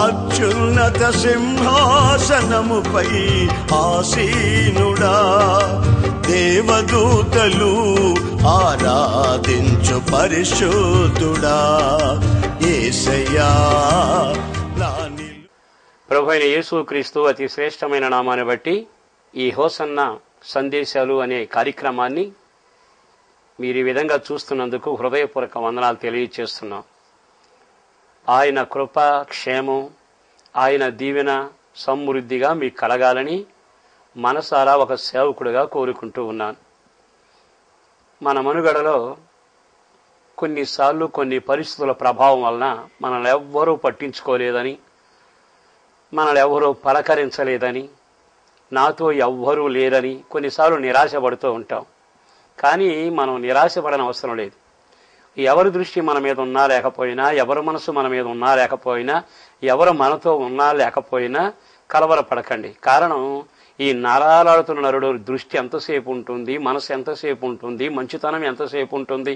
అత్యున్నత సింహాసనముపై ఆసీనుడా, దేవదూతలు ఆరాధించు పరిశుద్ధుడా యేసయ్యా. ప్రభువైన యేసుక్రీస్తు అతి శ్రేష్టమైన నామాన్ని బట్టి ఈ హోసన్న సందేశాలు అనే కార్యక్రమాన్ని మీరు ఈ విధంగా చూస్తున్నందుకు హృదయపూర్వక వందనాలు తెలియజేస్తున్నాం. ఆయన కృప, క్షేమం, ఆయన దీవెన సమృద్ధిగా మీకు కలగాలని మనసారా ఒక సేవకుడిగా కోరుకుంటూ ఉన్నాను. మన మనుగడలో కొన్నిసార్లు కొన్ని పరిస్థితుల ప్రభావం వలన మనల్ని ఎవ్వరూ పట్టించుకోలేదని, మనల్ని ఎవరూ పలకరించలేదని, నాతో ఎవ్వరూ లేరని కొన్నిసార్లు నిరాశపడుతూ ఉంటాం. కానీ మనం నిరాశపడని అవసరం లేదు. ఎవరి దృష్టి మన మీద ఉన్నా లేకపోయినా, ఎవరి మనసు మన మీద ఉన్నా లేకపోయినా, ఎవరు మనతో ఉన్నా లేకపోయినా కలవరపడకండి. కారణం, ఈ నరాలాడుతున్న నరుడు దృష్టి ఎంతసేపు ఉంటుంది, మనసు ఎంతసేపు ఉంటుంది, మంచితనం ఎంతసేపు ఉంటుంది?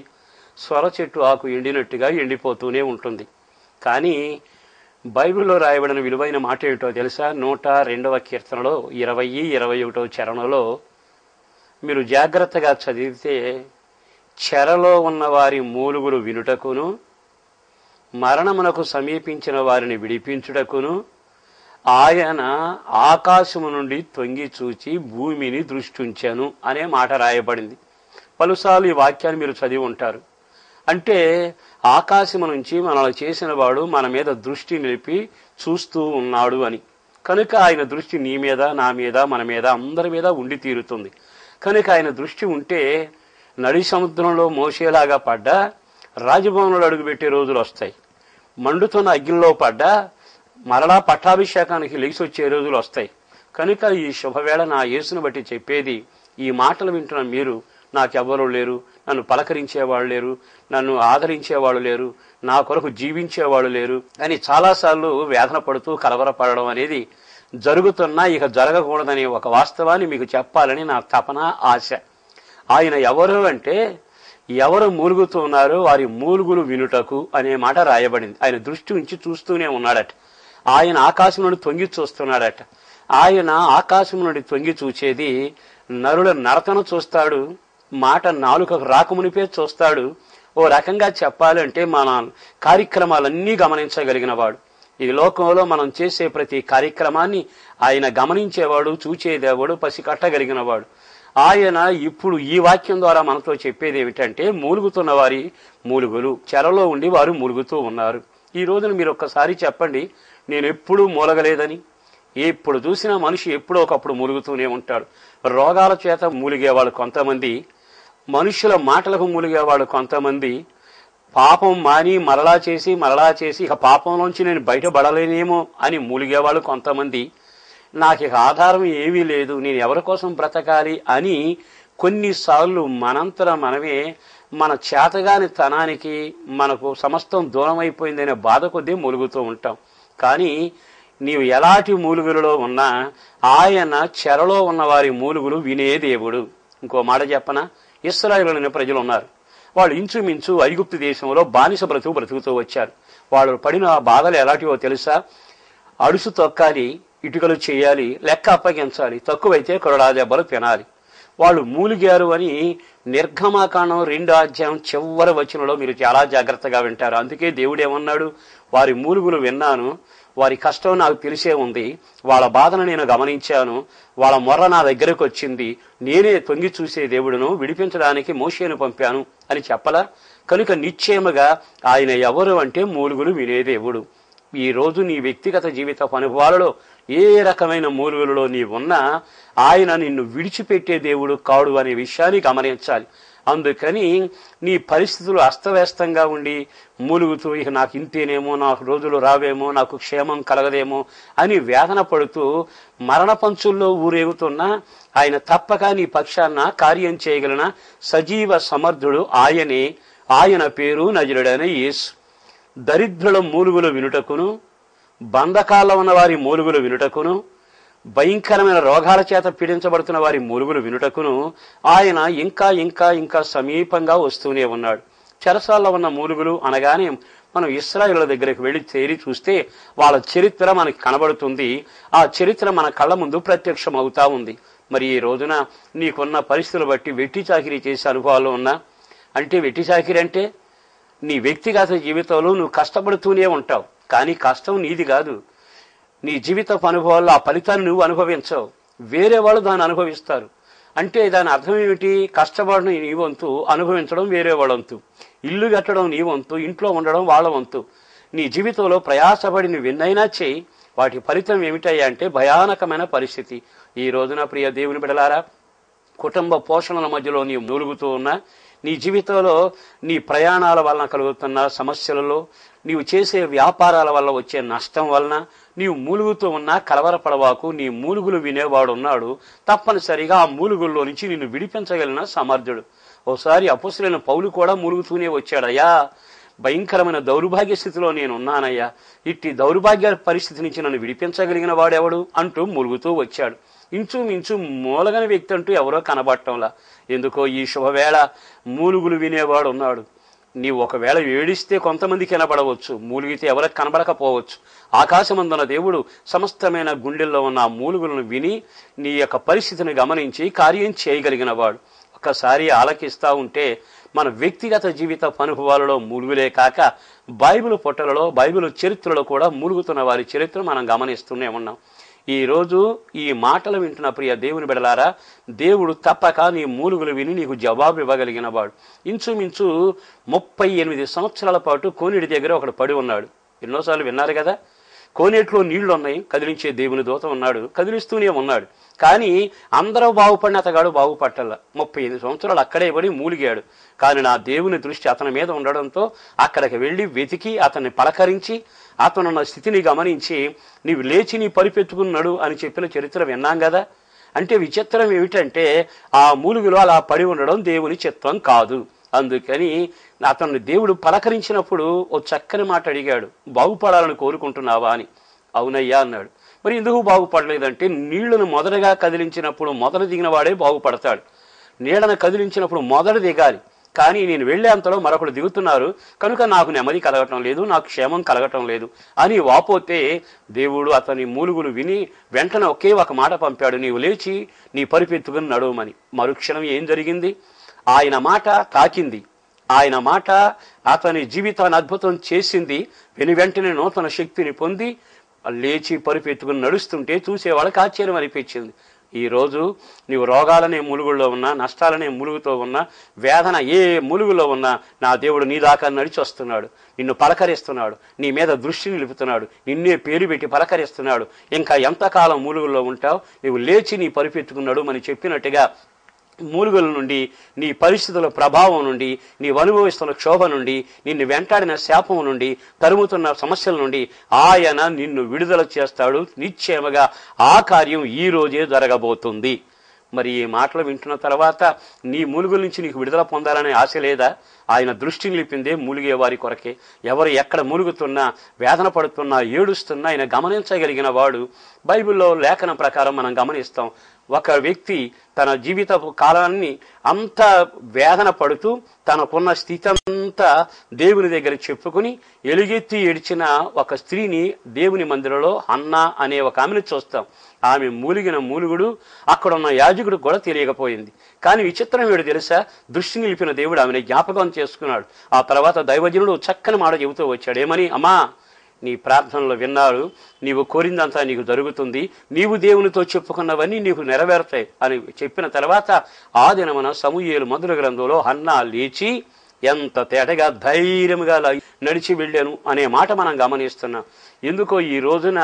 స్వర చెట్టు ఆకు ఎండినట్టుగా ఎండిపోతూనే ఉంటుంది. కానీ బైబిల్లో రాయబడిన విలువైన మాట ఏమిటో తెలుసా? 102వ కీర్తనలో 20, 21వ చరణంలో మీరు జాగ్రత్తగా చదివితే, చెరలో ఉన్న వారి మూలుగులు వినుటకును, మరణమునకు సమీపించిన వారిని విడిపించుటకును ఆయన ఆకాశము నుండి తొంగి చూచి భూమిని దృష్టించెను అనే మాట రాయబడింది. పలుసార్లు ఈ వాక్యాన్ని మీరు చదివి ఉంటారు. అంటే ఆకాశము నుంచి మనల్ని చేసిన వాడు మన మీద దృష్టి నిలిపి చూస్తూ ఉన్నాడు అని. కనుక ఆయన దృష్టి నీ మీద, నా మీద, మన మీద, అందరి మీద ఉండి తీరుతుంది. కనుక ఆయన దృష్టి ఉంటే నడి సముద్రంలో మోసేలాగా పడ్డా రాజభవనంలో అడుగుపెట్టే రోజులు వస్తాయి. మండుతున్న అగ్నిలో పడ్డా మరలా పట్టాభిషేకానికి లేచి వచ్చే రోజులు వస్తాయి. కనుక ఈ శుభవేళ నా యేసును బట్టి చెప్పేది, ఈ మాటలు వింటున్న మీరు, నాకెవ్వరూ లేరు, నన్ను పలకరించేవాళ్ళు లేరు, నన్ను ఆదరించేవాళ్ళు లేరు, నా కొరకు జీవించేవాళ్ళు లేరు అని చాలాసార్లు వేదన పడుతూ కలవరపడడం అనేది జరుగుతున్నా ఇక జరగకూడదనే ఒక వాస్తవాన్ని మీకు చెప్పాలని నా తపన, ఆశ. ఆయన ఎవరు అంటే, ఎవరు మూలుగుతూ ఉన్నారో వారి మూలుగులు వినుటకు అనే మాట రాయబడింది. ఆయన దృష్టి ఉంచి చూస్తూనే ఉన్నాడట. ఆయన ఆకాశం నుండి తొంగి చూస్తున్నాడట. ఆయన ఆకాశం నుండి తొంగి చూచేది నరుల నరతను చూస్తాడు, మాట నాలుకకు రాకమునిపే చూస్తాడు. ఓ రకంగా చెప్పాలంటే మన కార్యక్రమాలన్నీ గమనించగలిగిన వాడు. ఈ లోకంలో మనం చేసే ప్రతి కార్యక్రమాన్ని ఆయన గమనించేవాడు, చూచేదేవాడు, పసికట్టగలిగిన వాడు. ఆయన ఇప్పుడు ఈ వాక్యం ద్వారా మనతో చెప్పేది ఏమిటంటే, మూలుగుతున్న వారి మూలుగులు, చెరలో ఉండి వారు మూలుగుతూ ఉన్నారు. ఈ రోజున మీరు ఒక్కసారి చెప్పండి, నేను ఎప్పుడూ మూలగలేదని. ఎప్పుడు చూసినా మనిషి ఎప్పుడో ఒకప్పుడు మూలుగుతూనే ఉంటాడు. రోగాల చేత మూలిగేవాళ్ళు కొంతమంది, మనుషుల మాటలకు మూలిగేవాళ్ళు కొంతమంది, పాపం మాని మరలా చేసి ఇక పాపంలోంచి నేను బయటపడలేనేమో అని మూలిగేవాళ్ళు కొంతమంది, నాకు ఇక ఆధారం ఏమీ లేదు, నేను ఎవరి కోసం బ్రతకాలి అని కొన్నిసార్లు మనంతర మనమే మన చేతగాని తనానికి మనకు సమస్తం దూరం అయిపోయిందనే బాధ కొద్దీ మూలుగుతూ ఉంటాం. కానీ నీవు ఎలాంటి మూలుగులలో ఉన్నా ఆయన చెరలో ఉన్న వారి మూలుగులు వినే దేవుడు. ఇంకో మాట చెప్పనా, ఇశ్రాయేలు ప్రజలు ఉన్నారు. వాళ్ళు ఇంచుమించు ఐగుప్తు దేశంలో బానిస బ్రతుకుతూ వచ్చారు. వాళ్ళు పడిన బాధలు ఎలాంటివో తెలుసా? అడుసు తొక్కాలి, ఇటుకలు చేయాలి, లెక్క అప్పగించాలి, తక్కువైతే కొరడా దెబ్బలు తినాలి. వాళ్ళు మూలిగారు అని నిర్గమాకాండం 2వ అధ్యాయం చివరి వచనంలో మీరు చాలా జాగ్రత్తగా వింటారు. అందుకే దేవుడేమన్నాడు? వారి మూలుగులు విన్నాను, వారి కష్టం నాకు తెలిసే ఉంది, వాళ్ళ బాధను నేను గమనించాను, వాళ్ళ మొర్ర నా దగ్గరకు వచ్చింది, నేనే తొంగి చూసే దేవుడును, విడిపించడానికి మోషేను పంపాను అని చెప్పలా? కనుక నిశ్చయముగా ఆయన ఎవరు అంటే మూలుగులు వినే దేవుడు. ఈరోజు నీ వ్యక్తిగత జీవిత అనుభవాలలో ఏ రకమైన మూలుగులలో నీవున్నా ఆయన నిన్ను విడిచిపెట్టే దేవుడు కాడు అనే విషయాన్ని గమనించాలి. అందుకని నీ పరిస్థితులు అస్తవ్యస్తంగా ఉండి మూలుగుతూ ఇక నాకు ఇంతేనేమో, నాకు రోజులు రావేమో, నాకు క్షేమం కలగదేమో అని వేదన పడుతూ మరణ పంచుల్లో ఊరేగుతున్నా ఆయన తప్పక నీ పక్షాన కార్యం చేయగలిగిన సజీవ సమర్థుడు ఆయనే. ఆయన పేరు నజరుడైన యేసు. దరిద్రుల మూలుగులు వినుటకును, బంధకాల్లో ఉన్న వారి మూలుగులు వినుటకును, భయంకరమైన రోగాల చేత పీడించబడుతున్న వారి మూలుగులు వినుటకును ఆయన ఇంకా ఇంకా ఇంకా సమీపంగా వస్తూనే ఉన్నాడు. చెరసాల్లో ఉన్న మూలుగులు అనగానే మనం ఇశ్రాయేలు దగ్గరికి వెళ్ళి చేరి చూస్తే వాళ్ళ చరిత్ర మనకి కనబడుతుంది. ఆ చరిత్ర మన కళ్ళ ముందు ప్రత్యక్షం అవుతా ఉంది. మరి ఈ రోజున నీకున్న పరిస్థితులు బట్టి వెట్టి చాకిరీ చేసే అనుభవాలు ఉన్నా, అంటే వెట్టి చాకిరీ అంటే నీ వ్యక్తిగత జీవితంలో నువ్వు కష్టపడుతూనే ఉంటావు, కానీ కష్టం నీది కాదు. నీ జీవిత అనుభవాల్లో ఆ ఫలితాన్ని నువ్వు అనుభవించవు, వేరే వాళ్ళు దాన్ని అనుభవిస్తారు. అంటే దాని అర్థం ఏమిటి? కష్టపడడం నీ వంతు, అనుభవించడం వేరే వాళ్ళ వంతు. ఇల్లు కట్టడం నీ వంతు, ఇంట్లో ఉండడం వాళ్ళ వంతు. నీ జీవితంలో ప్రయాసపడి నువ్వు ఎన్నైనా చేయి, వాటి ఫలితం ఏమిటయ్యా అంటే భయానకమైన పరిస్థితి. ఈ రోజున ప్రియ దేవుని బిడ్డలారా, కుటుంబ పోషణల మధ్యలో నీవు మూలుగుతూ ఉన్నా, నీ జీవితంలో నీ ప్రయాణాల వలన కలుగుతున్న సమస్యలలో, నీవు చేసే వ్యాపారాల వల్ల వచ్చే నష్టం వలన నీవు మూలుగుతూ ఉన్నా కలవరపడవాకు. నీ మూలుగులు వినేవాడు ఉన్నాడు, తప్పనిసరిగా ఆ మూలుగుల్లో నుంచి నిన్ను విడిపించగలిగిన సమర్థుడు. ఓసారి అపొస్తలుడైన పౌలు కూడా మూలుగుతూనే వచ్చాడయ్యా, భయంకరమైన దౌర్భాగ్య స్థితిలో నేనున్నానయ్యా, ఇట్టి దౌర్భాగ్య పరిస్థితి నుంచి నన్ను విడిపించగలిగిన వాడెవడు అంటూ మూలుగుతూ వచ్చాడు. ఇంచుమించు మూలగని వ్యక్తి అంటూ ఎవరో కనబడటంలా. ఎందుకో ఈ శుభవేళ మూలుగులు వినేవాడు ఉన్నాడు. నీవు ఒకవేళ ఏడిస్తే కొంతమందికి కనబడవచ్చు, మూలిగితే ఎవరికి కనబడకపోవచ్చు. ఆకాశమందున దేవుడు సమస్తమైన గుండెల్లో ఉన్న ఆ మూలుగులను విని నీ యొక్క పరిస్థితిని గమనించి కార్యం చేయగలిగిన వాడు. ఒక్కసారి ఆలకిస్తా ఉంటే మన వ్యక్తిగత జీవిత అనుభవాలలో మూలుగులే కాక బైబిల్ పొట్టలలో, బైబిల్ చరిత్రలో కూడా మూలుగుతున్న వారి చరిత్ర మనం గమనిస్తూనే ఉన్నాం. ఈరోజు ఈ మాటలు వింటున్న ప్రియ దేవుని బిడలారా, దేవుడు తప్పక నీ మూలుగులు విని నీకు జవాబు ఇవ్వగలిగిన వాడు. ఇంచుమించు 38 సంవత్సరాల పాటు కోనేటి దగ్గర ఒకడు పడి ఉన్నాడు. ఎన్నోసార్లు విన్నారు కదా, కోనేటిలో నీళ్లు ఉన్నాయి, కదిలించే దేవుని దూత ఉన్నాడు, కదిలిస్తూనే ఉన్నాడు. కానీ అందరూ బాగుపడిన అతగాడు బాగుపట్టాల. 38 సంవత్సరాలు అక్కడే పడి మూలిగాడు. కానీ నా దేవుని దృష్టి అతని మీద ఉండడంతో అక్కడికి వెళ్ళి వెతికి అతన్ని పలకరించి అతనున్న స్థితిని గమనించి నీవు లేచి నీ పరిపెత్తుకున్నాడు అని చెప్పిన చరిత్ర విన్నాం కదా. అంటే విచిత్రం ఏమిటంటే ఆ మూలుగులో అలా పడి ఉండడం దేవుని చిత్తం కాదు. అందుకని అతన్ని దేవుడు పలకరించినప్పుడు ఓ చక్కని మాట అడిగాడు, బాగుపడాలని కోరుకుంటున్నావా అని. అవునయ్యా అన్నాడు. మరి ఎందుకు బాగుపడలేదంటే నీళ్లను మొదటగా కదిలించినప్పుడు మొదట దిగిన వాడే బాగుపడతాడు. నీళ్లను కదిలించినప్పుడు మొదట దిగాలి. కానీ నేను వెళ్లేంతలో మరొకరు దిగుతున్నారు కనుక నాకు నెమ్మది కలగటం లేదు, నాకు క్షేమం కలగటం లేదు అని వాపోతే దేవుడు అతని మూలుగులు విని వెంటనే ఒకే ఒక మాట పంపాడు, నీవు లేచి నీ పరిపెత్తుకుని నడవమని. మరుక్షణం ఏం జరిగింది? ఆయన మాట తాకింది. ఆయన మాట అతని జీవితాన్ని అద్భుతం చేసింది. వెంటనే నూతన శక్తిని పొంది లేచి పరిపెత్తుకుని నడుస్తుంటే చూసేవాళ్ళకి ఆశ్చర్యం అనిపించింది. ఈరోజు నీవు రోగాలనే ములుగుల్లో ఉన్నా, నష్టాలనే ములుగుతో ఉన్నా, వేదన ఏ ములుగులో ఉన్నా నా దేవుడు నీ దాకా నడిచి వస్తున్నాడు, నిన్ను పలకరిస్తున్నాడు, నీ మీద దృష్టి నిలుపుతున్నాడు, నిన్నే పేరు పెట్టి పలకరిస్తున్నాడు. ఇంకా ఎంతకాలం ములుగుల్లో ఉంటావు? నీవు లేచి నీ పరిపెత్తుకున్నాడు అని చెప్పినట్టుగా మూలుగుల నుండి, నీ పరిస్థితుల ప్రభావం నుండి, నీవు అనుభవిస్తున్న క్షోభ నుండి, నిన్ను వెంటాడిన శాపం నుండి, తరుముతున్న సమస్యల నుండి ఆయన నిన్ను విడుదల చేస్తాడు. నిశ్చయముగా ఆ కార్యం ఈ రోజే జరగబోతుంది. మరి ఈ మాటలు వింటున్న తర్వాత నీ మూలుగుల నుంచి నీకు విడుదల పొందాలనే ఆశ లేదా? ఆయన దృష్టి నిలిపిందే మూలిగే వారి కొరకే. ఎవరు ఎక్కడ మూలుగుతున్నా, వేదన పడుతున్నా, ఏడుస్తున్నా ఆయన గమనించగలిగిన వాడు. బైబిల్లో లేఖనం ప్రకారం మనం గమనిస్తాం, ఒక వ్యక్తి తన జీవిత కాలాన్ని అంతా వేదన పడుతూ తనకున్న స్థితి అంతా దేవుని దగ్గర చెప్పుకుని ఎలుగెత్తి ఏడ్చిన ఒక స్త్రీని దేవుని మందిరంలో హన్నా అనే ఒక ఆమెను చూస్తాం. ఆమె మూలిగిన మూలుగుడు అక్కడున్న యాజకుడు కూడా తెలియకపోయింది. కానీ విచిత్రం ఏడు తెలుసా, దృష్టి నిలిపిన దేవుడు ఆమెను జ్ఞాపకం చేసుకున్నాడు. ఆ తర్వాత దైవజనుడు చక్కని మాట చెబుతూ వచ్చాడు. ఏమని? అమ్మా, నీ ప్రార్థనలు విన్నారు, నీవు కోరిందంతా నీకు జరుగుతుంది, నీవు దేవునితో చెప్పుకున్నవన్నీ నీకు నెరవేరుతాయి అని చెప్పిన తర్వాత ఆ దినమున సమూయేలు మొదటి గ్రంథంలో హన్నా లేచి ఎంత తేటగా ధైర్యంగా నడిచి వెళ్ళాను అనే మాట మనం గమనిస్తున్నాం. ఎందుకో ఈ రోజున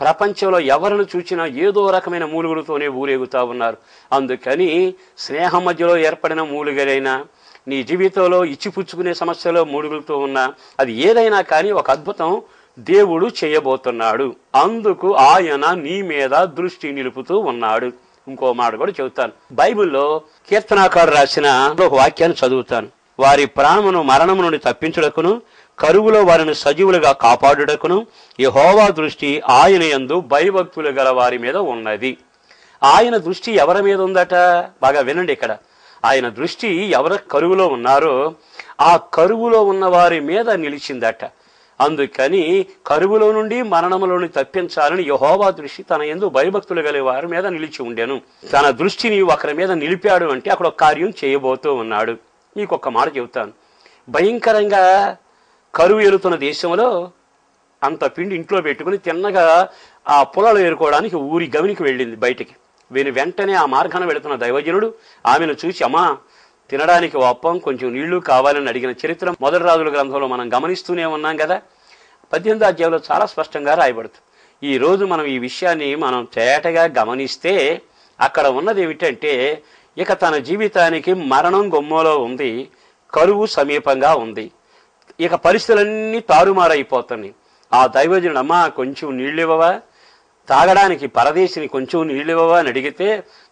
ప్రపంచంలో ఎవరిని చూసినా ఏదో రకమైన మూలుగులతోనే ఊరేగుతూ ఉన్నారు. అందుకని స్నేహం మధ్యలో ఏర్పడిన మూలుగలైనా, నీ జీవితంలో ఇచ్చిపుచ్చుకునే సమస్యలో మూలుగులతో ఉన్నా, అది ఏదైనా కానీ ఒక అద్భుతం దేవుడు చేయబోతున్నాడు. అందుకు ఆయన నీ మీద దృష్టి నిలుపుతూ ఉన్నాడు. ఇంకో మాట కూడా చెబుతాను. బైబిల్లో కీర్తనాకారుడు రాసిన ఒక వాక్యాన్ని చదువుతాను. వారి ప్రాణమును మరణము నుండి తప్పించుటకును, కరువులో వారిని సజీవులుగా కాపాడుటకును యెహోవా దృష్టి ఆయన యందు భయభక్తులు గల వారి మీద ఉన్నది. ఆయన దృష్టి ఎవరి మీద ఉందట? బాగా వినండి. ఇక్కడ ఆయన దృష్టి ఎవరు కరువులో ఉన్నారో ఆ కరువులో ఉన్న వారి మీద నిలిచిందట. అందుకని కరువులో నుండి మరణములోని తప్పించాలని యెహోవా దృష్టి తన యందు భయభక్తులు గల వారి మీద నిలిచి ఉండెను. తన దృష్టిని ఒకరి మీద నిలిపాడు అంటే అక్కడ ఒక కార్యం చేయబోతూ ఉన్నాడు. మీకు ఒక్క మాట చెబుతాను. భయంకరంగా కరువు ఏరుతున్న దేశంలో అంత పిండి ఇంట్లో పెట్టుకుని తిన్నగా ఆ పొలాలు ఏరుకోవడానికి ఊరి గవినికి వెళ్ళింది బయటికి. వెంటనే ఆ మార్గాన వెళుతున్న దైవజనుడు ఆమెను చూసి, అమ్మా తినడానికి అప్పం కొంచెం నీళ్లు కావాలని అడిగిన చరిత్ర మొదటి రాజుల గ్రంథంలో మనం గమనిస్తూనే ఉన్నాం కదా. 18వ అధ్యాయంలో చాలా స్పష్టంగా రాయబడుతుంది. ఈ రోజు మనం ఈ విషయాన్ని మనం తేటగా గమనిస్తే అక్కడ ఉన్నది ఏమిటంటే, ఇక తన జీవితానికి మరణం గొమ్మలో ఉంది, కరువు సమీపంగా ఉంది, ఇక పరిస్థితులన్నీ తారుమారైపోతున్నాయి. ఆ దైవజనుడు, అమ్మా కొంచెం నీళ్ళు ఇవ్వవా, తాగడానికి పరదేశిని కొంచెం నీళ్ళు ఇవ్వవా అని అడిగితే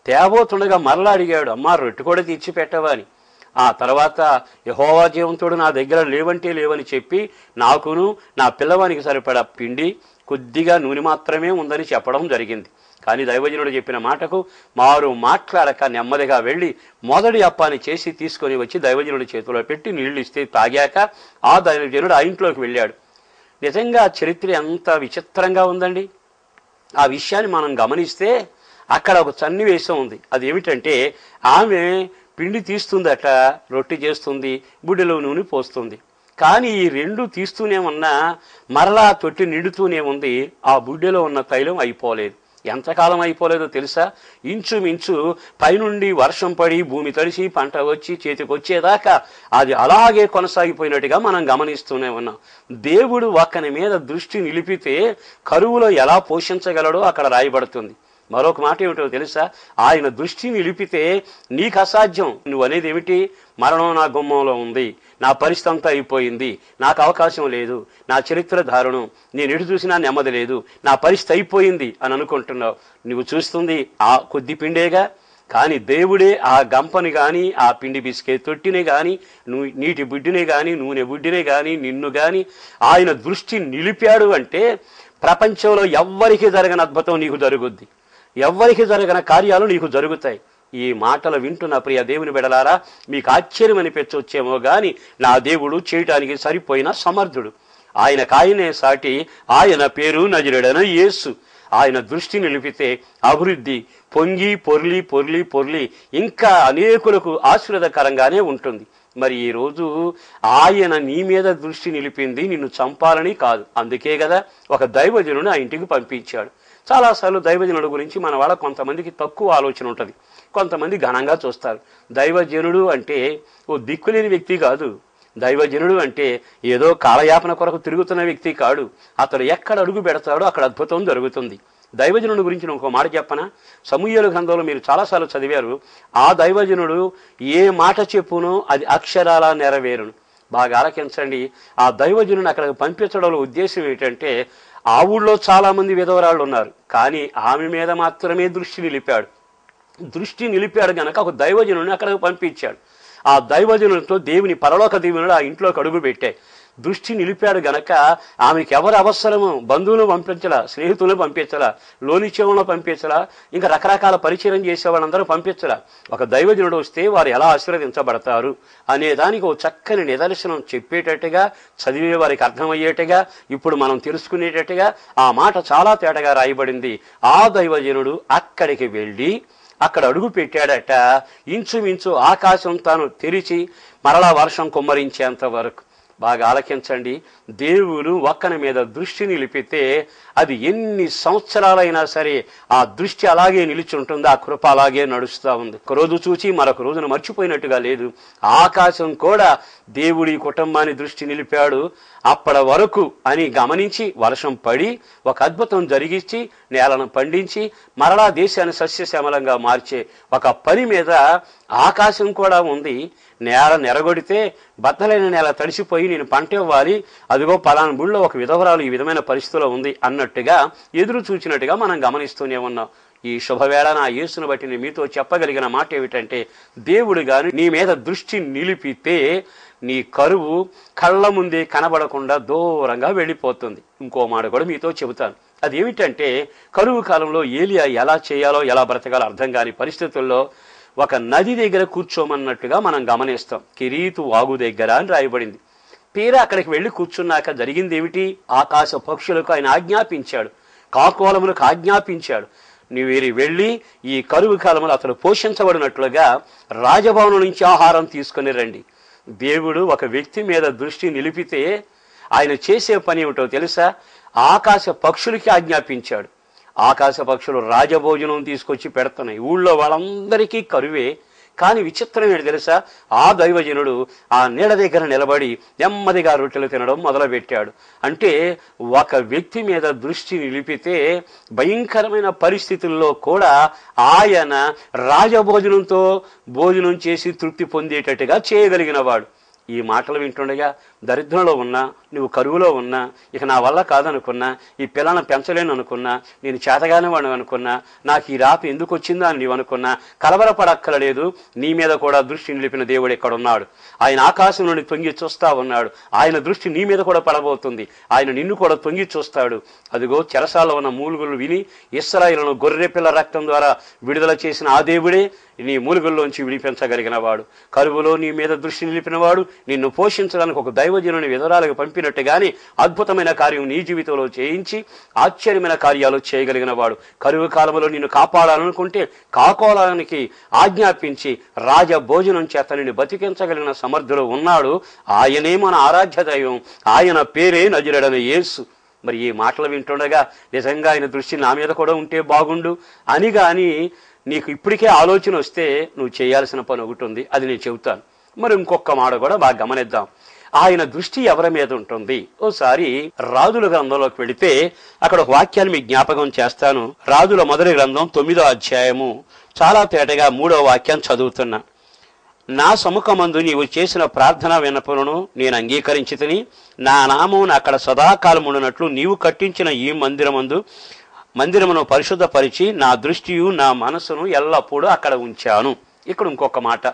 తేబోతుండగా మరలా అడిగాడు, అమ్మా రొట్టె కూడా తెచ్చి పెట్టవా అని. ఆ తర్వాత యెహోవా జీవంతుడు నా దగ్గర లేవంటే లేవని చెప్పి నాకును నా పిల్లవానికి సరిపడా పిండి కొద్దిగా నూనె మాత్రమే ఉందని చెప్పడం జరిగింది. కానీ దైవజనుడు చెప్పిన మాటకు మారు మాట్లాడక నెమ్మదిగా వెళ్ళి మొదటి అప్పాన్ని చేసి తీసుకొని వచ్చి దైవజనుడి చేతిలో పెట్టి నీళ్లు ఇస్తే తాగాక ఆ దైవజనుడు ఆ ఇంట్లోకి వెళ్ళాడు. నిజంగా చరిత్ర ఎంత విచిత్రంగా ఉందండి. ఆ విషయాన్ని మనం గమనిస్తే అక్కడ ఒక సన్నివేశం ఉంది. అది ఏమిటంటే, ఆమె పిండి తీస్తుందట, రొట్టె చేస్తుంది, బుడ్డలో నూనె పోస్తుంది. కానీ ఈ రెండు తీస్తూనే ఉన్నా మరలా తొట్టి నిండుతూనే ఉంది. ఆ బుడ్డెలో ఉన్న తైలం అయిపోలేదు. ఎంతకాలం అయిపోలేదో తెలుసా? ఇంచుమించు పైనుండి వర్షం పడి భూమి తడిసి పంట వచ్చి చేతికి వచ్చేదాకా అది అలాగే కొనసాగిపోయినట్టుగా మనం గమనిస్తూనే ఉన్నాం. దేవుడు ఒక్కని మీద దృష్టి నిలిపితే కరువులో ఎలా పోషించగలడో అక్కడ రాయబడుతుంది. మరొక మాట ఏమిటో తెలుసా? ఆయన దృష్టి నిలిపితే నీకు అసాధ్యం. నువ్వు అనేది ఏమిటి? మరణం నా గుమ్మంలో ఉంది, నా పరిస్థితి అంతా అయిపోయింది, నాకు అవకాశం లేదు, నా చరిత్ర దారుణం, నేను ఎటు చూసినా నెమ్మది లేదు, నా పరిస్థితి అయిపోయింది అని అనుకుంటున్నావు. నువ్వు చూస్తుంది ఆ కొద్ది పిండేగా. కానీ దేవుడే ఆ గంపని కానీ, ఆ పిండి బిస్కే తొట్టిని కానీ, నీటి బుడ్డిని కానీ, నూనె బుడ్డిని కానీ, నిన్ను కానీ ఆయన దృష్టి నిలిపాడు అంటే ప్రపంచంలో ఎవ్వరికి జరగని అద్భుతం నీకు జరుగుద్ది, ఎవ్వరికి జరగని కార్యాలు నీకు జరుగుతాయి. ఈ మాటలు వింటున్న ప్రియ దేవుని బిడ్డలారా, మీకు ఆశ్చర్యం అనిపించవచ్చేమో గాని నా దేవుడు చేయటానికి సరిపోయిన సమర్థుడు. ఆయనకాయనే సాటి. ఆయన పేరు నజరేయుడైన యేసు. ఆయన దృష్టి నిలిపితే అభివృద్ధి పొంగి పొర్లి పొర్లి పొర్లి ఇంకా అనేకులకు ఆశీర్వాదకరంగానే ఉంటుంది. మరి ఈరోజు ఆయన నీ మీద దృష్టి నిలిపింది నిన్ను చంపాలని కాదు. అందుకే కదా ఒక దైవజనుడు ఆ ఇంటికి పంపించాడు. చాలాసార్లు దైవజనుడు గురించి మన వాళ్ళ కొంతమందికి తక్కువ ఆలోచన ఉంటుంది. కొంతమంది ఘనంగా చూస్తారు. దైవజనుడు అంటే ఓ దిక్కులేని వ్యక్తి కాదు. దైవజనుడు అంటే ఏదో కాలయాపన కొరకు తిరుగుతున్న వ్యక్తి కాడు. అతడు ఎక్కడ అడుగు పెడతాడో అక్కడ అద్భుతం జరుగుతుంది. దైవజనుడు గురించి ఒక మాట చెప్పనా? సమూయేలు గ్రంథంలో మీరు చాలాసార్లు చదివారు. ఆ దైవజనుడు ఏ మాట చెప్పునో అది అక్షరాలా నెరవేరును. బాగా ఆలకించండి. ఆ దైవజనుని అక్కడికి పంపించడంలో ఉద్దేశం ఏంటంటే, ఆ ఊళ్ళో చాలా మంది విధవరాళ్ళు ఉన్నారు, కానీ ఆమె మీద మాత్రమే దృష్టి నిలిపాడు. దృష్టి నిలిపాడు గనక ఒక దైవజనుని అక్కడికి పంపించాడు. ఆ దైవజనులతో దేవుని పరలోక దీవెనలు ఆ ఇంట్లోకి అడుగు పెట్టాయి. దృష్టి నిలిపాడు గనక ఆమెకి ఎవరు అవసరమో బంధువులు పంపించలా, స్నేహితులు పంపించలా, లోనిచేవులను పంపించలా, ఇంకా రకరకాల పరిచయం చేసే వాళ్ళందరూ పంపించలా. ఒక దైవజనుడు వస్తే వారు ఎలా ఆశీర్వదించబడతారు అనే దానికి ఒక చక్కని నిదర్శనం చెప్పేటట్టుగా, చదివే వారికి అర్థమయ్యేట్టుగా, ఇప్పుడు మనం తెలుసుకునేటట్టుగా ఆ మాట చాలా తేటగా రాయబడింది. ఆ దైవజనుడు అక్కడికి వెళ్ళి అక్కడ అడుగు పెట్టాడట. ఇంచుమించు ఆకాశం తాను తెరిచి మరలా వర్షం కుమ్మరించేంత వరకు బాగా ఆలకించండి. దేవుడు ఒక్కని మీద దృష్టి నిలిపితే అది ఎన్ని సంవత్సరాలైనా సరే ఆ దృష్టి అలాగే నిలిచి ఉంటుంది, ఆ కృప అలాగే నడుస్తూ ఉంది. ఒక రోజు చూచి మరొక రోజున మర్చిపోయినట్టుగా లేదు. ఆకాశం కూడా దేవుడి కుటుంబాన్ని దృష్టి నిలిపాడు అప్పటి వరకు అని గమనించి వర్షం పడి ఒక అద్భుతం జరిగించి నేలను పండించి మరలా దేశాన్ని సస్యశ్యామలంగా మార్చే ఒక పని మీద ఆకాశం కూడా ఉంది. నేల నెరగొడితే బద్దలైన నేల తడిసిపోయి నేను పంట ఇవ్వాలి, అదిగో పలానా గుళ్ళో ఒక విధవరాలు ఈ విధమైన పరిస్థితిలో ఉంది అన్నట్టుగా ఎదురు చూచినట్టుగా మనం గమనిస్తూనే ఉన్నాం. ఈ శుభవేళ నా యేసును బట్టి నేను మీతో చెప్పగలిగిన మాట ఏమిటంటే, దేవుడు గాని నీ మీద దృష్టి నిలిపితే నీ కరువు కళ్ళ ముందే కనబడకుండా దూరంగా వెళ్ళిపోతుంది. ఇంకో మాట కూడా మీతో చెబుతాను. అదేమిటంటే, కరువు కాలంలో ఏలియా ఎలా చేయాలో ఎలా బ్రతకాలో అర్థం కాని పరిస్థితుల్లో ఒక నది దగ్గర కూర్చోమన్నట్టుగా మనం గమనిస్తాం. కెరీతు వాగు దగ్గర అని రాయబడింది. తీరా అక్కడికి వెళ్ళి కూర్చున్నాక జరిగింది ఏమిటి? ఆకాశ పక్షులకు ఆయన ఆజ్ఞాపించాడు, కాకోలములకు ఆజ్ఞాపించాడు, నీవు వెళ్ళి ఈ కరువు కాలంలో అతడు పోషించబడినట్లుగా రాజభవనం నుంచి ఆహారం తీసుకుని రండి. దేవుడు ఒక వ్యక్తి మీద దృష్టి నిలిపితే ఆయన చేసే పని ఏమిటో తెలుసా? ఆకాశ పక్షులకి ఆజ్ఞాపించాడు. ఆకాశ పక్షులు రాజభోజనం తీసుకొచ్చి పెడుతున్నాయి. ఊళ్ళో వాళ్ళందరికీ కరువే. కానీ విచిత్రం ఏంటి తెలుసా? ఆ దైవజనుడు ఆ నీడ దగ్గర నిలబడి నెమ్మదిగా రొట్టెలు తినడం మొదలుపెట్టాడు. అంటే ఒక వ్యక్తి మీద దృష్టి నిలిపితే భయంకరమైన పరిస్థితుల్లో కూడా ఆయన రాజభోజనంతో భోజనం చేసి తృప్తి పొందేటట్టుగా చేయగలిగిన వాడు. ఈ మాటలు వింటుండగా దరిద్రంలో ఉన్నా, నువ్వు కరువులో ఉన్నా, ఇక నా వల్ల కాదనుకున్నా, ఈ పిల్లలను పెంచలేను అనుకున్నా, నేను చేతగానే వాడు అనుకున్నా, నాకు ఈ రాత ఎందుకు వచ్చిందా అని నీవు అనుకున్నా, కలవరపడక్కర్లేదు. నీ మీద కూడా దృష్టి నిలిపిన దేవుడు ఎక్కడున్నాడు. ఆయన ఆకాశం నుండి తొంగి చూస్తా ఉన్నాడు. ఆయన దృష్టి నీ మీద కూడా పడబోతుంది. ఆయన నిన్ను కూడా తొంగి చూస్తాడు. అదిగో చెరసాలలో ఉన్న మూలుగులు విని ఇశ్రాయేలును గొర్రె పిల్ల రక్తం ద్వారా విడుదల చేసిన ఆ దేవుడే నీ మూలుగుల్లోంచి విడిపించగలిగిన వాడు. కరువులో నీ మీద దృష్టి నిలిపిన వాడు నిన్ను పోషించడానికి ఒక దైవజనుని విధవరాలకు పంపినట్టుగానే అద్భుతమైన కార్యం నీ జీవితంలో చేయించి ఆశ్చర్యమైన కార్యాలు చేయగలిగిన వాడు. కరువు కాలంలో నిన్ను కాపాడాలనుకుంటే కాకోలానికి ఆజ్ఞాపించి రాజ భోజనం చేత నిన్ను బతికించగలిగిన సమర్థులు ఉన్నాడు. ఆయనే మన ఆరాధ్య దైవం. ఆయన పేరే నజరేయుడైన యేసు. మరి ఈ మాటలు వింటుండగా నిజంగా ఆయన దృష్టి నా మీద కూడా ఉంటే బాగుండు అని గాని నీకు ఇప్పటికే ఆలోచన వస్తే నువ్వు చేయాల్సిన పని ఒకటి ఉంది, అది నేను చెబుతాను. మరి ఇంకొక మాట కూడా బాగా గమనిద్దాం. ఆయన దృష్టి ఎవరి మీద ఉంటుంది? ఓసారి రాజుల గ్రంథంలోకి వెళితే అక్కడ ఒక వాక్యాన్ని మీకు జ్ఞాపకం చేస్తాను. రాజుల మొదటి గ్రంథం 9వ అధ్యాయము చాలా తేటగా 3వ వాక్యాన్ని చదువుతున్నా. నా సముఖమందు నీవు చేసిన ప్రార్థన విన్నపములను నేను అంగీకరించితిని. నా నామమును అక్కడ సదాకాలం ఉండునట్లు నీవు కట్టించిన ఈ మందిరమును పరిశుద్ధపరిచి నా దృష్టియు నా మనసును ఎల్లప్పుడూ అక్కడ ఉంచాను. ఇక్కడ ఇంకొక మాట,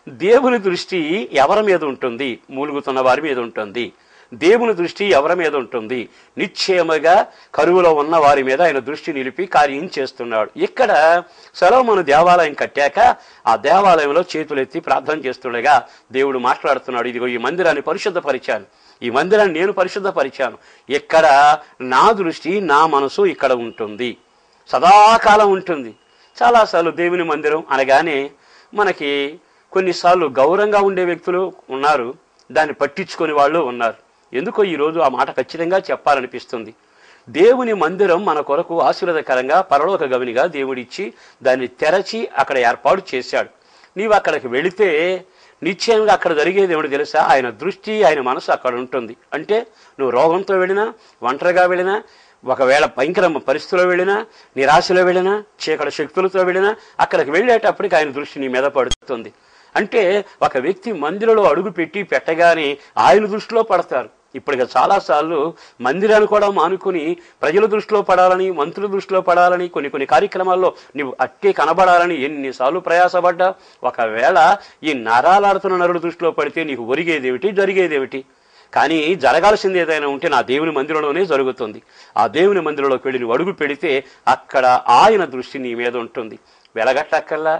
దేవుని దృష్టి ఎవరి మీద ఉంటుంది? మూలుగుతున్న వారి మీద ఉంటుంది. దేవుని దృష్టి ఎవరి మీద ఉంటుంది? నిశ్చయముగా కరువులో ఉన్న వారి మీద ఆయన దృష్టి నిలిపి కార్యం చేస్తున్నాడు. ఇక్కడ సొలొమోను దేవాలయం కట్టాక ఆ దేవాలయంలో చేతులెత్తి ప్రార్థన చేస్తుండగా దేవుడు మాట్లాడుతున్నాడు, ఇదిగో ఈ మందిరాన్ని పరిశుద్ధపరిచాను, ఈ మందిరాన్ని నేను పరిశుద్ధపరిచాను. ఇక్కడ నా దృష్టి నా మనసు ఇక్కడ ఉంటుంది, సదాకాలం ఉంటుంది. చాలాసార్లు దేవుని మందిరం అనగానే మనకి కొన్నిసార్లు గౌరవంగా ఉండే వ్యక్తులు ఉన్నారు, దాన్ని పట్టించుకొని వాళ్ళు ఉన్నారు. ఎందుకో ఈరోజు ఆ మాట ఖచ్చితంగా చెప్పాలనిపిస్తుంది. దేవుని మందిరం మన కొరకు ఆశీర్వాదకరంగా పరలోక గవినిగా దేవుడిచ్చి దాన్ని తెరచి అక్కడ ఏర్పాటు చేశాడు. నీవు అక్కడికి వెళితే నిశ్చయంగా అక్కడ జరిగేది ఏమిటి తెలుసా? ఆయన దృష్టి ఆయన మనసు అక్కడ ఉంటుంది. అంటే నువ్వు రోగంతో వెళ్ళినా, ఒంటరిగా వెళ్ళినా, ఒకవేళ భయంకర పరిస్థితుల్లో వెళ్ళినా, నిరాశలో వెళ్ళినా, చీకటి శక్తులతో వెళ్ళినా అక్కడికి వెళ్ళేటప్పటికి ఆయన దృష్టి నీ మీద పడుతుంది. అంటే ఒక వ్యక్తి మందిరంలో అడుగు పెట్టగానే ఆయన దృష్టిలో పడతారు. ఇప్పటికి చాలాసార్లు మందిరాన్ని కూడా మానుకొని ప్రజల దృష్టిలో పడాలని, మంత్రుల దృష్టిలో పడాలని, కొన్ని కార్యక్రమాల్లో నువ్వు అట్టే కనబడాలని ఎన్నిసార్లు ప్రయాసపడ్డా ఒకవేళ ఈ నరాలాడుతున్న నరుడు దృష్టిలో పడితే నీకు ఒరిగేదేమిటి, జరిగేదేమిటి? కానీ జరగాల్సింది ఏదైనా ఉంటే నా దేవుని మందిరంలోనే జరుగుతుంది. ఆ దేవుని మందిరంలోకి వెళ్ళి నువ్వు అడుగు పెడితే అక్కడ ఆయన దృష్టి నీ మీద ఉంటుంది. వెలగట్టక్కల్లా,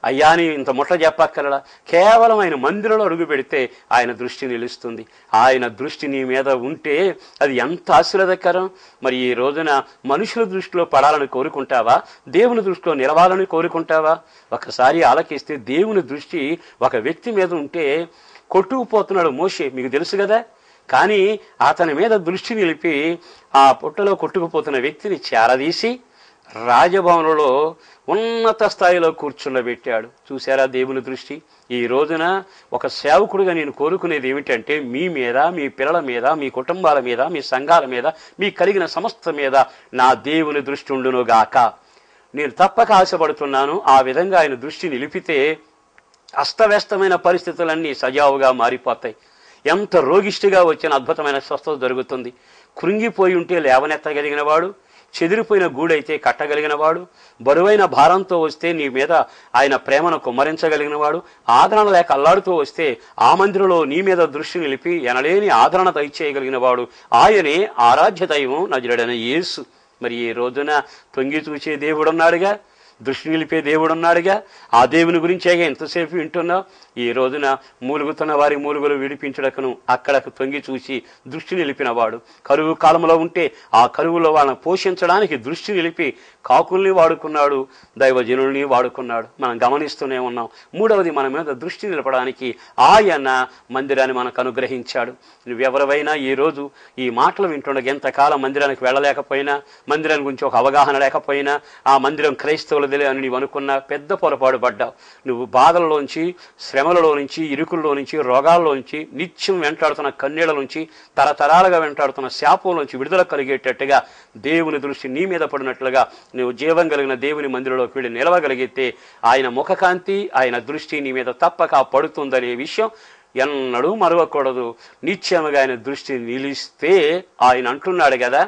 అయ్యా అని ఇంత ముట్ల చెప్పక్కర్లా, కేవలం ఆయన మందిరంలో అడుగు పెడితే ఆయన దృష్టి నిలుస్తుంది. ఆయన దృష్టి నీ మీద ఉంటే అది ఎంత ఆశీర్వాదకరం. మరి ఈ రోజున మనుషుల దృష్టిలో పడాలని కోరుకుంటావా? దేవుని దృష్టిలో నిలవాలని కోరుకుంటావా? ఒకసారి ఆలకిస్తే దేవుని దృష్టి ఒక వ్యక్తి మీద ఉంటే కొట్టుకుపోతున్నాడు మోషే, మీకు తెలుసు కదా. కానీ అతని మీద దృష్టి నిలిపి ఆ పుట్టలో కొట్టుకుపోతున్న వ్యక్తిని చేరదీసి రాజభవనంలో ఉన్నత స్థాయిలో కూర్చుండబెట్టాడు. చూశారా దేవుని దృష్టి? ఈ రోజున ఒక సేవకుడిగా నేను కోరుకునేది ఏమిటంటే, మీ మీద, మీ పిల్లల మీద, మీ కుటుంబాల మీద, మీ సంఘాల మీద, మీ కలిగిన సమస్త మీద నా దేవుని దృష్టి ఉండునుగాక. నేను తప్పక ఆశపడుతున్నాను. ఆ విధంగా ఆయన దృష్టి నిలిపితే అస్తవ్యస్తమైన పరిస్థితులన్నీ సజావుగా మారిపోతాయి. ఎంత రోగిష్టిగా వచ్చిన అద్భుతమైన స్వస్థత జరుగుతుంది. కృంగిపోయి ఉంటే లేవనెత్తగలిగిన వాడు, చెదిరిపోయిన గూడైతే కట్టగలిగిన వాడు, బరువైన భారంతో వస్తే నీ మీద ఆయన ప్రేమను కుమ్మరించగలిగిన వాడు, ఆదరణ లేక అల్లాడుతూ వస్తే ఆ మందిరంలో నీ మీద దృష్టి నిలిపి ఎనలేని ఆదరణ దయచేయగలిగిన వాడు ఆయనే ఆరాధ్య దైవం నజరుడైన యేసు. మరి ఈ రోజున తొంగి చూసే దేవుడున్నాడుగా, దృష్టి నిలిపే దేవుడున్నాడుగా. ఆ దేవుని గురించేగా ఎంతసేపు వింటున్నావు. ఈ రోజున మూలుగుతున్న వారి మూలుగులు విడిపించుటకును అక్కడకు తొంగి చూసి దృష్టి నిలిపినవాడు. కరువు కాలంలో ఉంటే ఆ కరువులో వాళ్ళని పోషించడానికి దృష్టి నిలిపి కాకుల్ని వాడుకున్నాడు, దైవజనుల్ని వాడుకున్నాడు. మనం గమనిస్తూనే ఉన్నాం. మూడవది, మన మీద దృష్టి నిలపడానికి ఆయన మందిరాన్ని మనకు అనుగ్రహించాడు. నువ్వెవరివైనా ఈరోజు ఈ మాటలు వింటుండగా ఎంతకాలం మందిరానికి వెళ్ళలేకపోయినా, మందిరాన్ని గురించి ఒక అవగాహన లేకపోయినా, ఆ మందిరం క్రైస్తవులదే అని నీవు అనుకున్న పెద్ద పొరపాటు పడ్డావు. నువ్వు బాధల్లోంచి, శ్రమలలో నుంచి, ఇరుకుల్లో నుంచి, రోగాల్లో నుంచి, నిత్యం వెంటాడుతున్న కన్నీళ్ల నుంచి, తరతరాలుగా వెంటాడుతున్న శాపం నుంచి విడుదల కలిగేటట్టుగా దేవుని దృష్టి నీ మీద పడినట్లుగా నువ్వు జీవం కలిగిన దేవుని మందిరంలోకి వెళ్ళి నిలవగలిగితే ఆయన ముఖకాంతి, ఆయన దృష్టి నీ మీద తప్పక పడుతుందనే విషయం ఎన్నడూ మరవకూడదు. నిత్యముగా ఆయన దృష్టి నిలిస్తే ఆయన అంటున్నాడు కదా,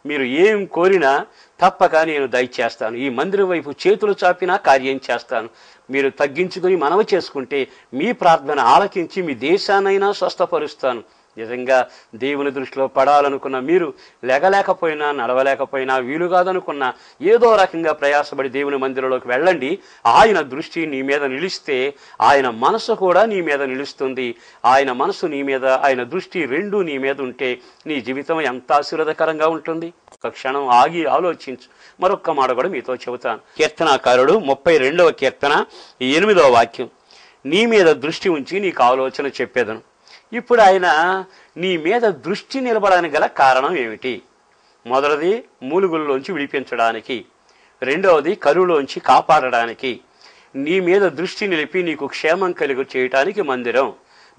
మీరు ఏం కోరినా తప్పక నేను దయచేస్తాను. ఈ మందిరం వైపు చేతులు చాపినా కార్యం చేస్తాను. మీరు తగ్గించుకుని మనవి చేసుకుంటే మీ ప్రార్థన ఆలకించి మీ దేశాన్నైనా స్వస్థపరుస్తాను. నిజంగా దేవుని దృష్టిలో పడాలనుకున్న మీరు లెగలేకపోయినా, నడవలేకపోయినా, వీలు కాదనుకున్నా ఏదో రకంగా ప్రయాసపడి దేవుని మందిరంలోకి వెళ్ళండి. ఆయన దృష్టి నీ మీద నిలిస్తే ఆయన మనసు కూడా నీ మీద నిలుస్తుంది. ఆయన మనసు నీ మీద, ఆయన దృష్టి రెండూ నీ మీద ఉంటే నీ జీవితం ఎంత ఆశీర్వాదకరంగా ఉంటుంది. ఒక క్షణం ఆగి ఆలోచించు. మరొక్క మాట కూడా మీతో చెబుతాను. కీర్తనాకారుడు 32వ కీర్తన 8వ వాక్యం, నీ మీద దృష్టి ఉంచి నీకు ఆలోచన చెప్పేదను. ఇప్పుడు ఆయన నీ మీద దృష్టి నిలబడడానికి గల కారణం ఏమిటి? మొదటిది మూలుగుల్లోంచి విడిపించడానికి, రెండవది కరువులోంచి కాపాడడానికి, నీ మీద దృష్టి నిలిపి నీకు క్షేమం కలిగి చేయటానికి మందిరం,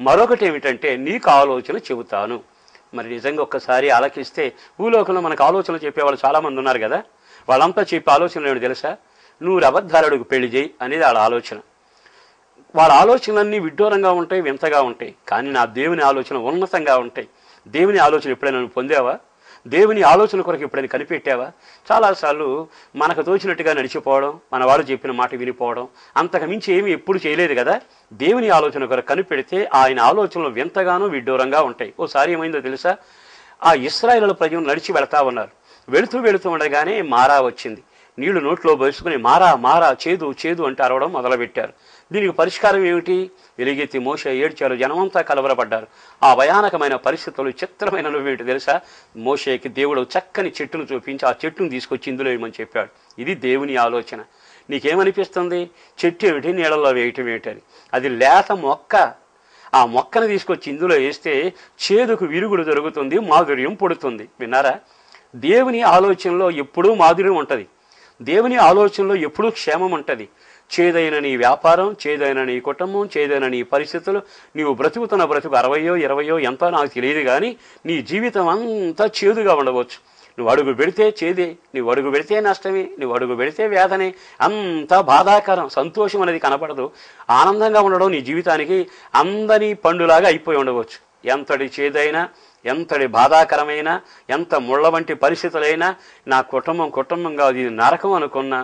మరొకటి ఏమిటంటే నీకు ఆలోచన చెబుతాను. మరి నిజంగా ఒక్కసారి ఆలకిస్తే భూలోకంలో మనకు ఆలోచనలు చెప్పేవాళ్ళు చాలామంది ఉన్నారు కదా. వాళ్ళంతా చెప్పే ఆలోచనలు ఏమిటి తెలుసా? నువ్వు అబద్ధాలుడికి పెళ్లి చేయి అనేది వాళ్ళ ఆలోచన. వాళ్ళ ఆలోచనలన్నీ విడ్డూరంగా ఉంటాయి, వింతగా ఉంటాయి. కానీ నా దేవుని ఆలోచన ఉన్నతంగా ఉంటాయి. దేవుని ఆలోచన ఎప్పుడైనా నువ్వు పొందావా? దేవుని ఆలోచన కొరకు ఎప్పుడైనా కనిపెట్టావా? చాలాసార్లు మనకు తోచినట్టుగా నడిచిపోవడం, మన వాళ్ళు చెప్పిన మాట వినిపోవడం, అంతకు మించి ఏమీ ఎప్పుడు చేయలేదు కదా. దేవుని ఆలోచన కొరకు కనిపెడితే ఆయన ఆలోచనలు వింతగానూ విడ్డూరంగా ఉంటాయి. ఓసారి ఏమైందో తెలుసా? ఆ ఇశ్రాయేలు ప్రజలు నడిచి వెళతా ఉన్నారు. వెళుతూ ఉండగానే మారా వచ్చింది. నీళ్లు నోట్లో పోసుకుని మారా మారా చేదు చేదు అంటే అరవడం మొదలుపెట్టారు. దీనికి పరిష్కారం ఏమిటి? ఎలుగెత్తి మోషే ఏడ్చారు. జనమంతా కలవరపడ్డారు. ఆ భయానకమైన పరిస్థితులు చిత్రమైన నువ్వేంటి తెలుసా? మోషేకి దేవుడు చక్కని చెట్టును చూపించి ఆ చెట్టును తీసుకొచ్చి ఇందులో వేయమని చెప్పాడు. ఇది దేవుని ఆలోచన. నీకేమనిపిస్తుంది? చెట్టు ఏమిటి, నీళ్ళల్లో వేయటం ఏమిటని? అది లేత మొక్క. ఆ మొక్కను తీసుకొచ్చి ఇందులో వేస్తే చేదుకు విరుగుడు జరుగుతుంది, మాధుర్యం పుడుతుంది. విన్నారా? దేవుని ఆలోచనలో ఎప్పుడూ మాధుర్యం ఉంటుంది. దేవుని ఆలోచనలో ఎప్పుడూ క్షేమం ఉంటుంది. చేదైన నీ వ్యాపారం, చేదైన నీ కుటుంబం, చేదైన నీ పరిస్థితులు, నీవు బ్రతుకుతున్న బ్రతుకు 60, 20 ఎంతో నాకు తెలియదు, కానీ నీ జీవితం అంతా చేదుగా ఉండవచ్చు. నువ్వు అడుగు పెడితే చేదే, నువ్వు అడుగు పెడితే నష్టమే, నువ్వు అడుగు పెడితే వేదనే, అంతా బాధాకరం. సంతోషం అనేది కనపడదు. ఆనందంగా ఉండడం నీ జీవితానికి అందని పండులాగా అయిపోయి ఉండవచ్చు. ఎంతటి చేదైనా, ఎంతటి బాధాకరమైన, ఎంత ముళ్ళ వంటి పరిస్థితులైనా, నా కుటుంబం కాదు ఇది నరకం అనుకున్నా,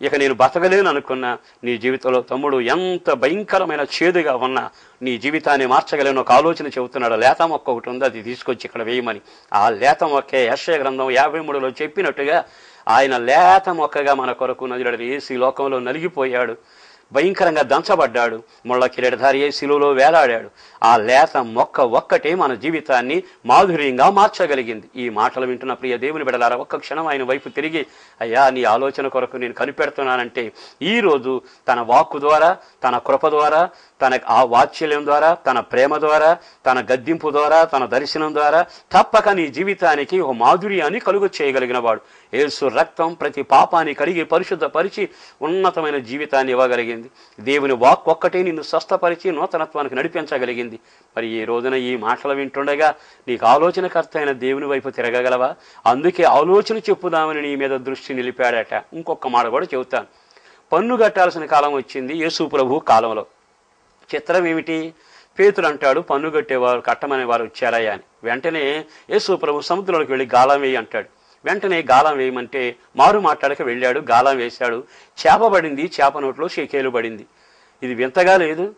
ఇక నేను బతకలేను అనుకున్నా, నీ జీవితంలో తమ్ముడు ఎంత భయంకరమైన చేదుగా ఉన్నా నీ జీవితాన్ని మార్చగలను ఒక ఆలోచన చెబుతున్నాడు. లేత మొక్క ఒకటి ఉంది, అది తీసుకొచ్చి ఇక్కడ వేయమని. ఆ లేత మొక్కే యెషయా గ్రంథం 53లో చెప్పినట్టుగా ఆయన లేత మొక్కగా మన కొరకు నజరుడైన యేసు ఈ లోకంలో నలిగిపోయాడు. భయంకరంగా దంచబడ్డాడు, ముళ్ళ కిరీటధారి అయి శిలువలో వేలాడాడు. ఆ లేత మొక్క ఒక్కటే మన జీవితాన్ని మాధుర్యంగా మార్చగలిగింది. ఈ మాటలు వింటున్న ప్రియ దేవుని బిడ్డలారా, ఒక్క క్షణం ఆయన వైపు తిరిగి, అయ్యా నీ ఆలోచన కొరకు నేను కనిపెడుతున్నానంటే, ఈరోజు తన వాక్కు ద్వారా, తన కృప ద్వారా, తన ఆ వాత్సల్యం ద్వారా, తన ప్రేమ ద్వారా, తన గద్దింపు ద్వారా, తన దర్శనం ద్వారా తప్పక నీ జీవితానికి ఒక మాధుర్యాన్ని కలుగు చేయగలిగిన వాడు. యేసు రక్తం ప్రతి పాపాన్ని కడిగి పరిశుద్ధపరిచి ఉన్నతమైన జీవితాన్ని ఇవ్వగలిగింది. దేవుని వాక్ ఒక్కటే నిన్ను స్వస్థపరిచి నూతనత్వానికి నడిపించగలిగింది. మరి ఈ రోజున ఈ మాటలు వింటుండగా నీకు ఆలోచనకర్త అయిన దేవుని వైపు తిరగగలవా? అందుకే ఆలోచన చెప్పుదామని నీ మీద దృష్టి నిలిపాడట. ఇంకొక మాట కూడా చెబుతాను. పన్ను కట్టాల్సిన కాలం వచ్చింది యేసు ప్రభు కాలంలో. చిత్రం ఏమిటి? పేతురు అంటాడు, పన్ను కట్టేవారు కట్టమనే వారు వచ్చారయ్యా అని. వెంటనే యేసు ప్రభు సముద్రంలోకి వెళ్ళి గాలం వేయి అంటాడు. వెంటనే గాలం వేయమంటే మారు మాట్లాడక వెళ్ళాడు, గాలం వేశాడు. చేప పడింది, చేప నోట్లో షేకేలు పడింది. ఇది వింతగా లేదు?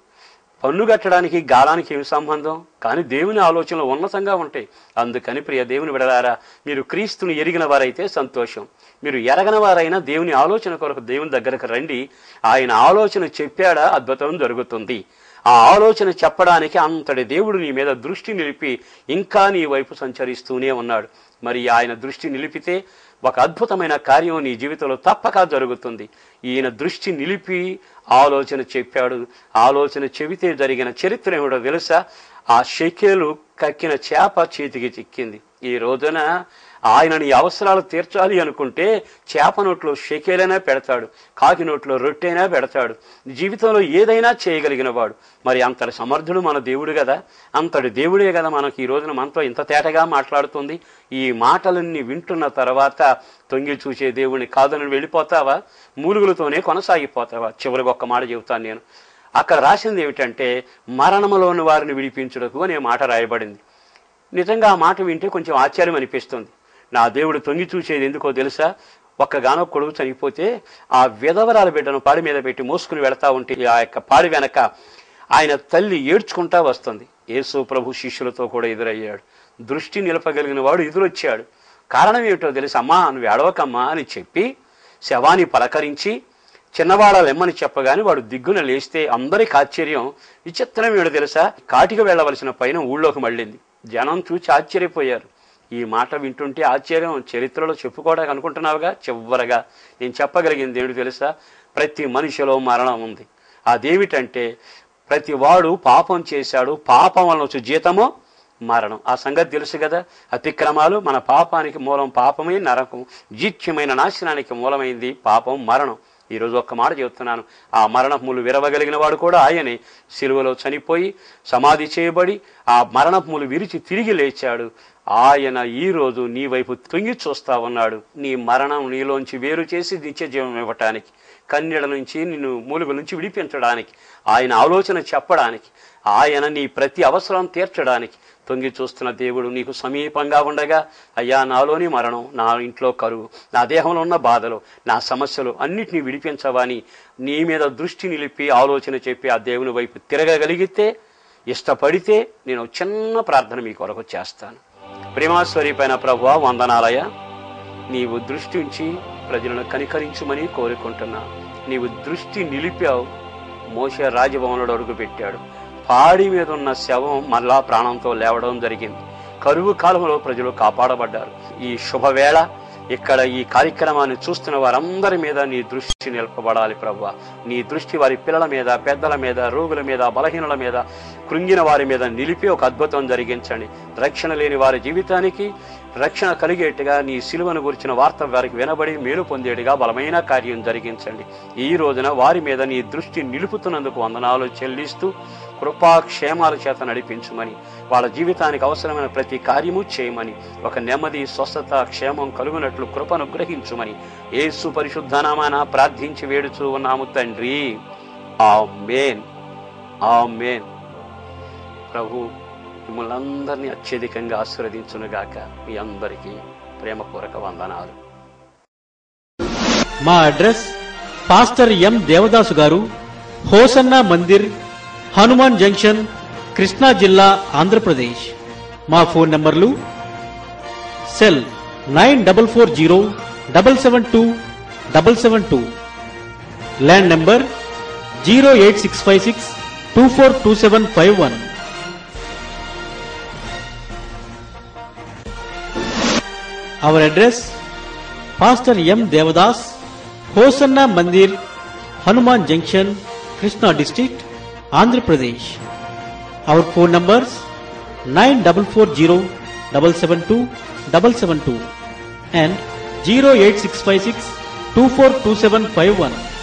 పన్ను కట్టడానికి గాలానికి ఏమి సంబంధం? కానీ దేవుని ఆలోచనలు ఉన్నతంగా ఉంటాయి. అందుకని ప్రియ దేవుని బిడ్డలారా, మీరు క్రీస్తుని ఎరిగిన వారైతే సంతోషం. మీరు ఎరగని వారైనా దేవుని ఆలోచన కొరకు దేవుని దగ్గరకు రండి. ఆయన ఆలోచన చెప్పాడా అద్భుతం జరుగుతుంది. ఆ ఆలోచన చెప్పడానికి అంతటి దేవుడు నీ మీద దృష్టి నిలిపి ఇంకా నీ వైపు సంచరిస్తూనే ఉన్నాడు. మరి ఆయన దృష్టి నిలిపితే ఒక అద్భుతమైన కార్యం నీ జీవితంలో తప్పక జరుగుతుంది. ఈయన దృష్టి నిలిపి ఆలోచన చెప్పాడు. ఆలోచన చెబితే జరిగిన చరిత్ర ఏమిటో తెలుసా? ఆ షెకేలు కక్కిన చేప చేతికి చిక్కింది. ఈ రోజున ఆయన నీ అవసరాలు తీర్చాలి అనుకుంటే చేప నోట్లో షెకేలైనా పెడతాడు, కాకి నోట్లో రొట్టెైనా పెడతాడు. జీవితంలో ఏదైనా చేయగలిగిన వాడు. మరి అంతటి సమర్థుడు మన దేవుడు కదా. అంతటి దేవుడే కదా మనకి ఈ రోజున మనతో ఇంత తేటగా మాట్లాడుతుంది. ఈ మాటలన్నీ వింటున్న తర్వాత తొంగి చూసే దేవుడిని కాదని వెళ్ళిపోతావా? మూలుగులతోనే కొనసాగిపోతావా? చివరికి ఒక్క మాట చెబుతాను నేను. అక్కడ రాసింది ఏమిటంటే, మరణములోని వారిని విడిపించుటకు అనే మాట రాయబడింది. నిజంగా ఆ మాట వింటే కొంచెం ఆశ్చర్యం అనిపిస్తుంది. నా దేవుడు తొంగి చూసేది ఎందుకో తెలుసా? ఒక్కగానో కొడుకు చనిపోతే ఆ విధవరాల బిడ్డను పాడి మీద పెట్టి మోసుకుని వెళతా ఉంటే ఆ యొక్క పాడి వెనక ఆయన తల్లి ఏడ్చుకుంటా వస్తుంది. యేసు ప్రభు శిష్యులతో కూడా ఎదురయ్యాడు. దృష్టి నిలపగలిగిన వాడు ఎదురొచ్చాడు. కారణం ఏమిటో తెలుసా? అమ్మా నువ్వు ఏడవకమ్మా అని చెప్పి శవాన్ని పలకరించి చిన్నవాడ లెమ్మని చెప్పగానే వాడు దిగ్గున లేస్తే అందరికి ఆశ్చర్యం. విచిత్రం ఏమిటో తెలుసా? కాటికి వెళ్ళవలసిన పైన ఊళ్ళోకి మళ్ళింది. జనం చూచి ఆశ్చర్యపోయారు. ఈ మాట వింటుంటే ఆశ్చర్యం చరిత్రలో చెప్పుకోవడానికి అనుకుంటున్నావుగా. చివరగా నేను చెప్పగలిగింది ఏమిటి తెలుసా? ప్రతి మనిషిలో మరణం ఉంది. అదేమిటంటే ప్రతి వాడు పాపం చేశాడు, పాపం వలన వచ్చే జీతము మరణం. ఆ సంగతి తెలుసు కదా. అతిక్రమాలు మన పాపానికి మూలం, పాపమే నరకం, జీత్యమైన నాశనానికి మూలమైంది పాపం, మరణం. ఈరోజు ఒక్క మాట చెబుతున్నాను. ఆ మరణములు విరవగలిగిన వాడు కూడా ఆయనే. సిలువలో చనిపోయి సమాధి చేయబడి ఆ మరణములు విరిచి తిరిగి లేచాడు. ఆయన ఈరోజు నీ వైపు తొంగి చూస్తా ఉన్నాడు. నీ మరణం నీలోంచి వేరు చేసి నిత్య జీవం ఇవ్వటానికి, కన్నెడ నుంచి నిన్ను మూలుగుల నుంచి విడిపించడానికి, ఆయన ఆలోచన చెప్పడానికి, ఆయన నీ ప్రతి అవసరం తీర్చడానికి తొంగి చూస్తున్న దేవుడు నీకు సమీపంగా ఉండగా, అయ్యా నాలోని మరణం, నా ఇంట్లో కరువు, నా దేహంలో ఉన్న బాధలు, నా సమస్యలు అన్నిటినీ విడిపించవని నీ మీద దృష్టి నిలిపి ఆలోచన చెప్పి ఆ దేవుని వైపు తిరగగలిగితే, ఇష్టపడితే నేను చిన్న ప్రార్థన మీ కొరకు చేస్తాను. ప్రేమాస్వరూపైన ప్రభువా వందనాలయ. నీవు దృష్టి ఉంచి ప్రజలను కనికరించుమని కోరుకుంటున్నా. నీవు దృష్టి నిలిపావు. మోషే రాజభవనంలో అడుగుపెట్టాడు. పాడి మీద ఉన్న శవం మళ్ళా ప్రాణంతో లేవడం జరిగింది. కరువు కాలంలో ప్రజలు కాపాడబడ్డారు. ఈ శుభవేళ ఇక్కడ ఈ కార్యక్రమాన్ని చూస్తున్న వారందరి మీద నీ దృష్టి నిలపబడాలి ప్రభువా. నీ దృష్టి వారి పిల్లల మీద, పెద్దల మీద, రోగుల మీద, బలహీనుల మీద, కృంగిన వారి మీద నిలిపి ఒక అద్భుతం జరిగించండి. రక్షణ లేని వారి జీవితానికి రక్షణ కలిగేట్టుగా నీ సిలువను గురించిన వార్త వారికి వినబడి మేలు పొందేట్టుగా బలమైన కార్యం జరిగించండి. ఈ రోజున వారి మీద నీ దృష్టి నిలుపుతున్నందుకు వందనాలు చెల్లిస్తూ కృపాక్షేమాల చేత నడిపించుమని, వాళ్ళ జీవితానికి అవసరమైన ప్రతి కార్యము చేయమని, ఒక నెమ్మది, స్వస్థత, క్షేమం కలుగునట్లు కృపను గ్రహించుమని యేసు పరిశుద్ధ నామాన ప్రార్థించి వేడుచూ ఉన్నాము తండ్రి. ఆమేన్, ఆమేన్. ప్రభు మిమ్మల్ని అందరినీ అత్యధికంగా ఆశీర్వదించునుగాక. మీ అందరికీ ప్రేమపూర్వక వందనాలు. మా అడ్రస్ పాస్టర్ ఎం దేవదాసు గారు, హోసన్నా మందిర్, హనుమాన్ జంక్షన్, కృష్ణా జిల్లా, ఆంధ్రప్రదేశ్. మా ఫోన్ నంబర్లు cell 9440772772, land number 08656 242751. Our address: Pastor M. Devadas, Hosanna Mandir, Hanuman Junction, Krishna District, Andhra Pradesh. Our phone numbers 9440 772 772 and 08656 242751.